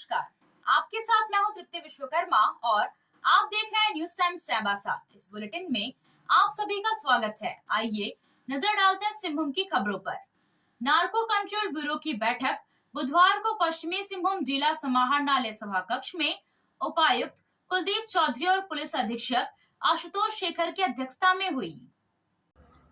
नमस्कार, आपके साथ मैं हूं तृप्ति विश्वकर्मा और आप देख रहे हैं न्यूज टाइम्स चाईबासा। इस बुलेटिन में आप सभी का स्वागत है। आइए नजर डालते हैं सिंहभूम की खबरों पर। नार्को कंट्रोल ब्यूरो की बैठक बुधवार को पश्चिमी सिंहभूम जिला समाहरणालय सभा कक्ष में उपायुक्त कुलदीप चौधरी और पुलिस अधीक्षक आशुतोष शेखर की अध्यक्षता में हुई।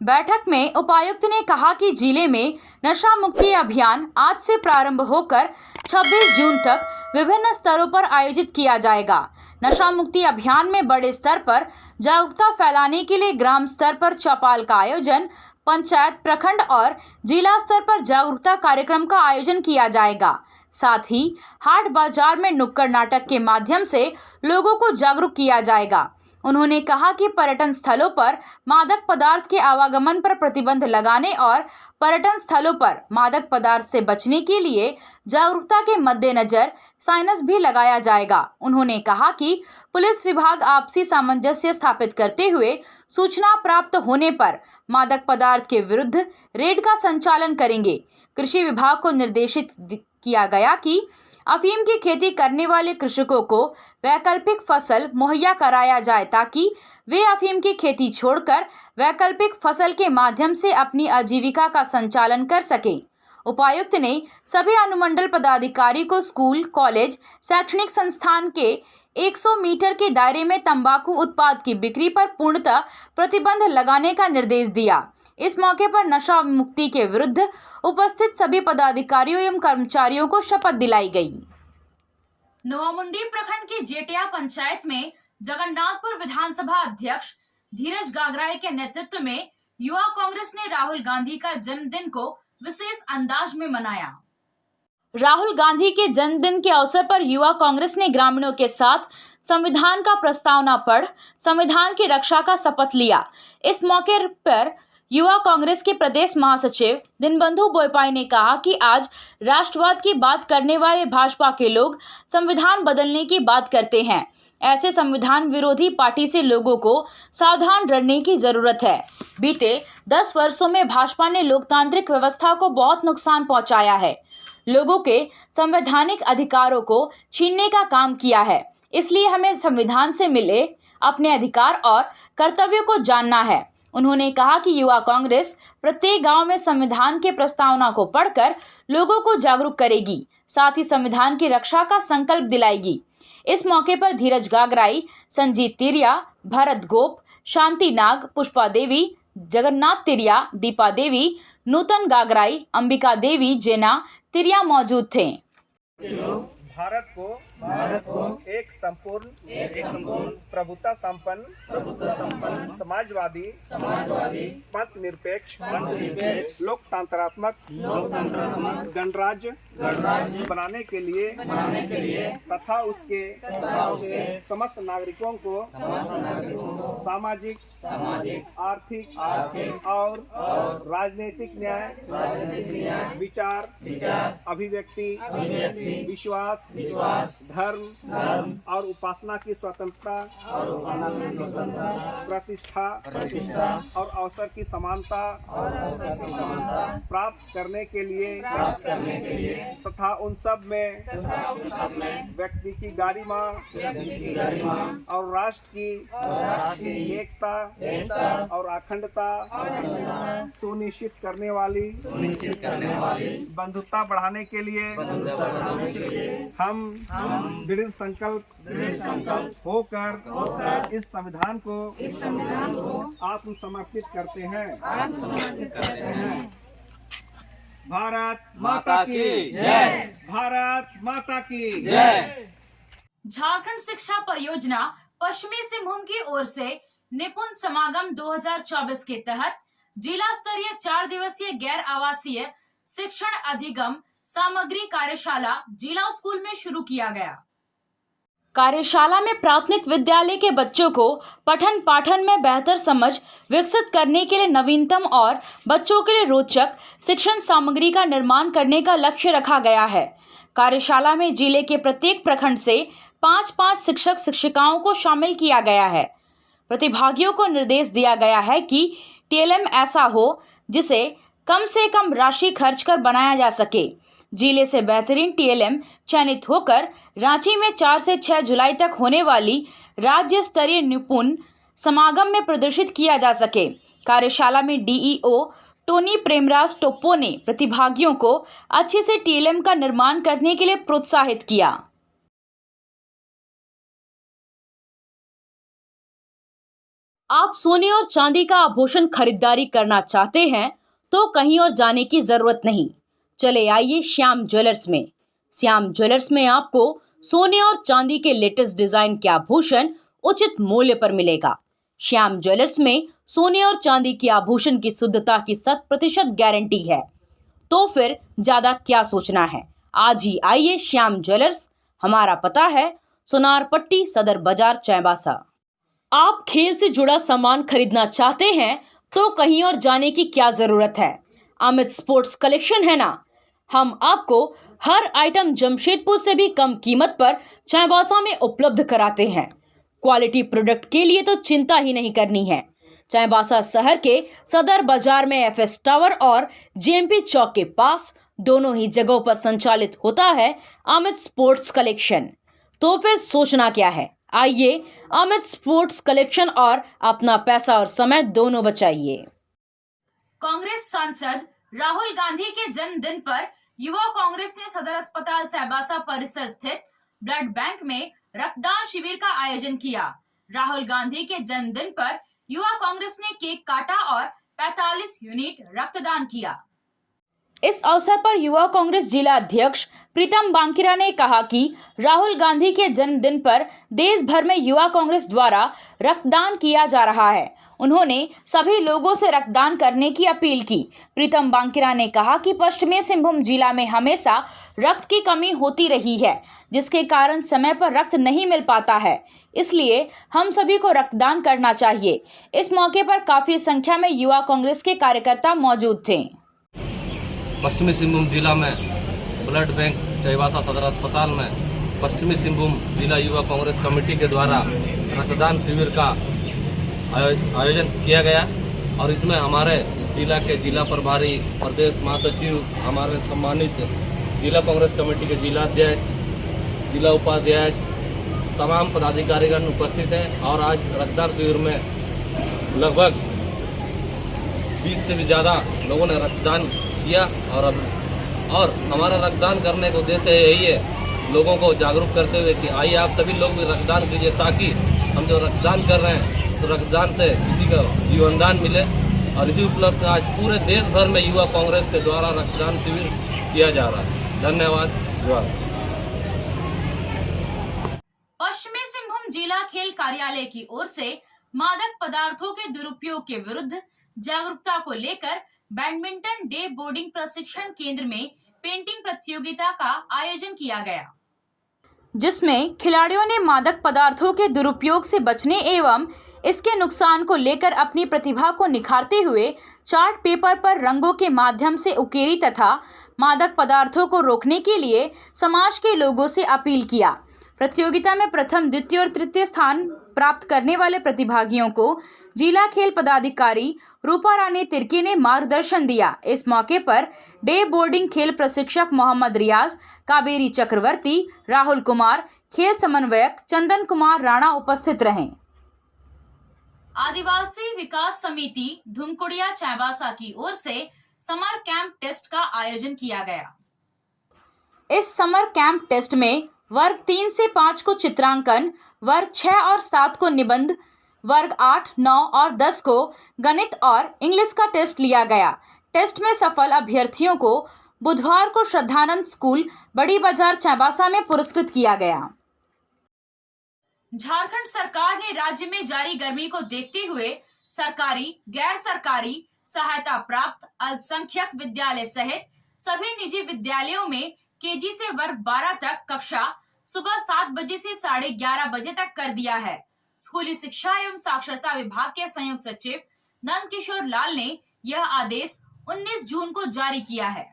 बैठक में उपायुक्त ने कहा कि जिले में नशा मुक्ति अभियान आज से प्रारंभ होकर 26 जून तक विभिन्न स्तरों पर आयोजित किया जाएगा। नशा मुक्ति अभियान में बड़े स्तर पर जागरूकता फैलाने के लिए ग्राम स्तर पर चौपाल का आयोजन, पंचायत, प्रखंड और जिला स्तर पर जागरूकता कार्यक्रम का आयोजन किया जाएगा। साथ ही हाट बाजार में नुक्कड़ नाटक के माध्यम से लोगों को जागरूक किया जाएगा। उन्होंने कहा कि पर्यटन स्थलों पर मादक पदार्थ के आवागमन पर प्रतिबंध लगाने और पर्यटन स्थलों पर मादक पदार्थ से बचने के लिए जागरूकता के मद्देनजर साइनेज भी लगाया जाएगा। उन्होंने कहा कि पुलिस विभाग आपसी सामंजस्य स्थापित करते हुए सूचना प्राप्त होने पर मादक पदार्थ के विरुद्ध रेड का संचालन करेंगे। कृषि विभाग को निर्देशित किया गया कि अफीम की खेती करने वाले कृषकों को वैकल्पिक फसल मुहैया कराया जाए ताकि वे अफीम की खेती छोड़कर वैकल्पिक फसल के माध्यम से अपनी आजीविका का संचालन कर सकें। उपायुक्त ने सभी अनुमंडल पदाधिकारी को स्कूल, कॉलेज, शैक्षणिक संस्थान के 100 मीटर के दायरे में तंबाकू उत्पाद की बिक्री पर पूर्णतः प्रतिबंध लगाने का निर्देश दिया। इस मौके पर नशा मुक्ति के विरुद्ध उपस्थित सभी पदाधिकारियों एवं कर्मचारियों को शपथ दिलाई गई। नोआमुंडी प्रखंड की जेटिया पंचायत में जगन्नाथपुर विधानसभा अध्यक्ष धीरज गागराई के नेतृत्व में युवा कांग्रेस ने राहुल गांधी का जन्मदिन को विशेष अंदाज में मनाया। राहुल गांधी के जन्मदिन के अवसर पर युवा कांग्रेस ने ग्रामीणों के साथ संविधान का प्रस्तावना पढ़ संविधान की रक्षा का शपथ लिया। इस मौके पर युवा कांग्रेस के प्रदेश महासचिव दिनबंधु बोयपाई ने कहा कि आज राष्ट्रवाद की बात करने वाले भाजपा के लोग संविधान बदलने की बात करते हैं। ऐसे संविधान विरोधी पार्टी से लोगों को सावधान रहने की जरूरत है। बीते 10 वर्षों में भाजपा ने लोकतांत्रिक व्यवस्था को बहुत नुकसान पहुंचाया है, लोगों के संवैधानिक अधिकारों को छीनने का काम किया है। इसलिए हमें संविधान से मिले अपने अधिकार और कर्तव्यों को जानना है। उन्होंने कहा कि युवा कांग्रेस प्रत्येक गांव में संविधान के प्रस्तावना को पढ़कर लोगों को जागरूक करेगी, साथ ही संविधान की रक्षा का संकल्प दिलाएगी। इस मौके पर धीरज गागराई, संजीत तिरिया, भरत गोप, शांति नाग, पुष्पा देवी, जगन्नाथ तिरिया, दीपा देवी, नूतन गागराई, अंबिका देवी, जेना तिरिया मौजूद थे। भारत को एक संपूर्ण प्रभुता संपन्न समाजवादी मत निरपेक्ष लोकतंत्रात्मक गणराज्य बनाने के लिए तथा उसके समस्त नागरिकों को सामाजिक, आर्थिक और राजनीतिक न्याय, विचार, अभिव्यक्ति, विश्वास, धर्म और उपासना की स्वतंत्रता, प्रतिष्ठा और अवसर की समानता प्राप्त करने के लिए तथा उन सब में व्यक्ति की गरिमा और राष्ट्र की एकता और अखंडता सुनिश्चित करने वाली बंधुता बढ़ाने के लिए हम दृढ़ संकल्प होकर इस संविधान को आत्मसमर्पित करते हैं। भारत माता की जय। भारत माता की जय। झारखंड शिक्षा परियोजना पश्चिमी सिंहभूम की ओर से निपुण समागम 2024 के तहत जिला स्तरीय 4 दिवसीय गैर आवासीय शिक्षण अधिगम सामग्री कार्यशाला जिला स्कूल में शुरू किया गया। कार्यशाला में प्राथमिक विद्यालय के बच्चों को पठन पाठन में बेहतर समझ विकसित करने के लिए नवीनतम और बच्चों के लिए रोचक शिक्षण सामग्री का निर्माण करने का लक्ष्य रखा गया है। कार्यशाला में जिले के प्रत्येक प्रखंड से 5-5 शिक्षक शिक्षिकाओं को शामिल किया गया है। प्रतिभागियों को निर्देश दिया गया है कि टीएलएम ऐसा हो जिसे कम से कम राशि खर्च कर बनाया जा सके। जिले से बेहतरीन टीएलएम चयनित होकर रांची में 4 से 6 जुलाई तक होने वाली राज्य स्तरीय निपुण समागम में प्रदर्शित किया जा सके। कार्यशाला में डीईओ टोनी प्रेमराज टोप्पो ने प्रतिभागियों को अच्छे से टीएलएम का निर्माण करने के लिए प्रोत्साहित किया। आप सोने और चांदी का आभूषण खरीदारी करना चाहते हैं तो कहीं और जाने की जरूरत नहीं। चले आइए श्याम ज्वेलर्स में। श्याम ज्वेलर्स में आपको सोने और चांदी के लेटेस्ट डिजाइन के आभूषण उचित मूल्य पर मिलेगा। श्याम ज्वेलर्स में सोने और चांदी के आभूषण की शुद्धता की 100% गारंटी है। तो फिर ज्यादा क्या सोचना है, आज ही आइए श्याम ज्वेलर्स। हमारा पता है सोनारपट्टी सदर बाजार चाईबासा। आप खेल से जुड़ा सामान खरीदना चाहते हैं तो कहीं और जाने की क्या जरूरत है। अमित स्पोर्ट्स कलेक्शन है ना। हम आपको हर आइटम जमशेदपुर से भी कम कीमत पर चाईबासा में उपलब्ध कराते हैं। क्वालिटी प्रोडक्ट के लिए तो चिंता ही नहीं करनी है। चाईबासा शहर के सदर बाजार में एफएस टावर और जेएमपी चौक के पास दोनों ही जगहों पर संचालित होता है अमित स्पोर्ट्स कलेक्शन। तो फिर सोचना क्या है, आइए अमित स्पोर्ट्स कलेक्शन और अपना पैसा और समय दोनों बचाइए। कांग्रेस सांसद राहुल गांधी के जन्मदिन पर युवा कांग्रेस ने सदर अस्पताल चाईबासा परिसर स्थित ब्लड बैंक में रक्तदान शिविर का आयोजन किया। राहुल गांधी के जन्मदिन पर युवा कांग्रेस ने केक काटा और 45 यूनिट रक्तदान किया। इस अवसर पर युवा कांग्रेस जिला अध्यक्ष प्रीतम बांकिरा ने कहा कि राहुल गांधी के जन्मदिन पर देश भर में युवा कांग्रेस द्वारा रक्तदान किया जा रहा है। उन्होंने सभी लोगों से रक्तदान करने की अपील की। प्रीतम बांकिरा ने कहा कि पश्चिमी सिंहभूम जिला में हमेशा रक्त की कमी होती रही है, जिसके कारण समय पर रक्त नहीं मिल पाता है। इसलिए हम सभी को रक्तदान करना चाहिए। इस मौके पर काफी संख्या में युवा कांग्रेस के कार्यकर्ता मौजूद थे। पश्चिमी सिंहभूम जिला में ब्लड बैंक चाईबासा सदर अस्पताल में पश्चिमी सिंहभूम जिला युवा कांग्रेस कमेटी के द्वारा रक्तदान शिविर का आयोजन किया गया और इसमें हमारे जिला के जिला प्रभारी, प्रदेश महासचिव, हमारे सम्मानित जिला कांग्रेस कमेटी के जिला अध्यक्ष, जिला उपाध्यक्ष, तमाम पदाधिकारीगण उपस्थित हैं और आज रक्तदान शिविर में लगभग 20 से भी ज़्यादा लोगों ने रक्तदान किया और हमारा रक्तदान करने का उद्देश्य यही है, लोगों को जागरूक करते हुए कि आइए आप सभी लोग भी रक्तदान कीजिए ताकि हम जो रक्तदान कर रहे हैं तो रक्तदान से किसी का जीवनदान मिले। और इसी उपलक्ष्य में आज पूरे देश भर में युवा कांग्रेस के द्वारा रक्तदान शिविर किया जा रहा है। धन्यवाद। पश्चिमी सिंहभूम जिला खेल कार्यालय की ओर से मादक पदार्थों के दुरुपयोग के विरुद्ध जागरूकता को लेकर बैडमिंटन डे बोर्डिंग प्रशिक्षण केंद्र में पेंटिंग प्रतियोगिता का आयोजन किया गया, जिसमें खिलाड़ियों ने मादक पदार्थों के दुरुपयोग से बचने एवं इसके नुकसान को लेकर अपनी प्रतिभा को निखारते हुए चार्ट पेपर पर रंगों के माध्यम से उकेरी तथा मादक पदार्थों को रोकने के लिए समाज के लोगों से अपील किया। प्रतियोगिता में प्रथम, द्वितीय और तृतीय स्थान प्राप्त करने वाले प्रतिभागियों को जिला खेल पदाधिकारी रूपा रानी तिर्की ने मार्गदर्शन दिया। इस मौके पर डे बोर्डिंग खेल प्रशिक्षक मोहम्मद रियाज, कावेरी चक्रवर्ती, राहुल कुमार, खेल समन्वयक चंदन कुमार राणा उपस्थित रहे। आदिवासी विकास समिति धुमकुड़िया चाईबासा की ओर से समर कैंप टेस्ट का आयोजन किया गया। इस समर कैंप टेस्ट में वर्ग 3 से 5 को चित्रांकन, वर्ग 6 और 7 को निबंध, वर्ग 8, 9 और 10 को गणित और इंग्लिश का टेस्ट लिया गया। टेस्ट में सफल अभ्यर्थियों को बुधवार को श्रद्धानंद स्कूल बड़ी बाजार चाईबासा में पुरस्कृत किया गया। झारखंड सरकार ने राज्य में जारी गर्मी को देखते हुए सरकारी, गैर सरकारी, सहायता प्राप्त अल्पसंख्यक विद्यालय सहित सभी निजी विद्यालयों में केजी से वर्ग 12 तक कक्षा सुबह 7 बजे से 11:30 बजे तक कर दिया है। स्कूली शिक्षा एवं साक्षरता विभाग के संयुक्त सचिव नंद किशोर लाल ने यह आदेश 19 जून को जारी किया है।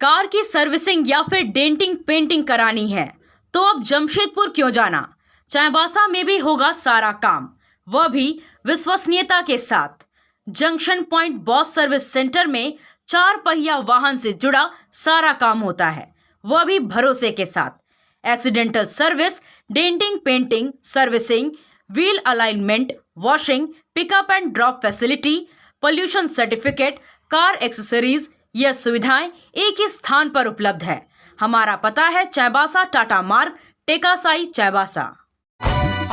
कार की सर्विसिंग या फिर डेंटिंग पेंटिंग करानी है तो अब जमशेदपुर क्यों जाना, चाईबासा में भी होगा सारा काम, वह भी विश्वसनीयता के साथ। Junction point boss service centre में 4 पहिया वाहन से जुड़ा सारा काम होता है, वह भी भरोसे के साथ। Accidental service, denting, painting, servicing, wheel alignment, washing, pickup and drop facility, pollution certificate, car accessories, यह सुविधाएं एक ही स्थान पर उपलब्ध है। हमारा पता है चाईबासा टाटा मार्ग, टेकासाई, चाईबासा।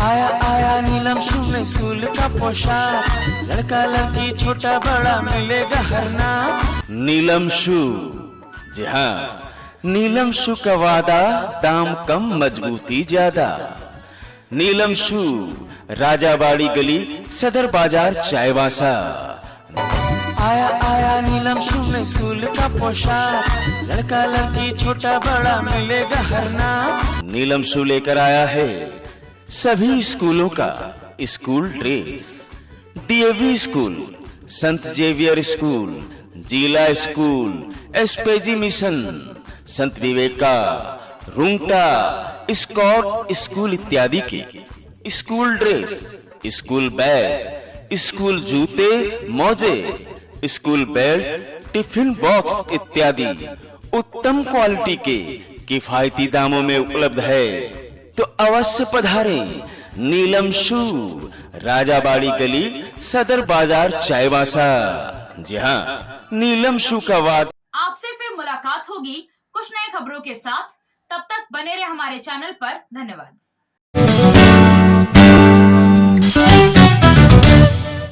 आया आया नीलम शू में स्कूल का पोशाक, लड़का लड़की छोटा बड़ा मिलेगा हर नाम। नीलम शू, जी हाँ, नीलम शू का वादा, दाम कम मजबूती ज्यादा। नीलम शू, राजाबाड़ी गली, सदर बाजार, चाईबासा। आया आया नीलम शू में स्कूल का पोशाक, लड़का लड़की छोटा बड़ा मिलेगा हर नाम। नीलम शू लेकर आया है सभी स्कूलों का स्कूल ड्रेस। डीएवी स्कूल, संत जेवियर स्कूल, जिला स्कूल, एसपीजी मिशन, संत विवेका, रुंगटा, स्कॉट स्कूल इत्यादि के school dress, school bag, school जूते, मोजे, स्कूल बेल्ट, टिफिन बॉक्स इत्यादि उत्तम क्वालिटी के किफायती दामों में उपलब्ध है। तो अवश्य पधारें नीलम शू, राजाबाड़ी गली, सदर बाजार, चाईबासा। जी हाँ, नीलम शू का वाद। आपसे फिर मुलाकात होगी कुछ नई खबरों के साथ। तब तक बने रहे हमारे चैनल पर। धन्यवाद।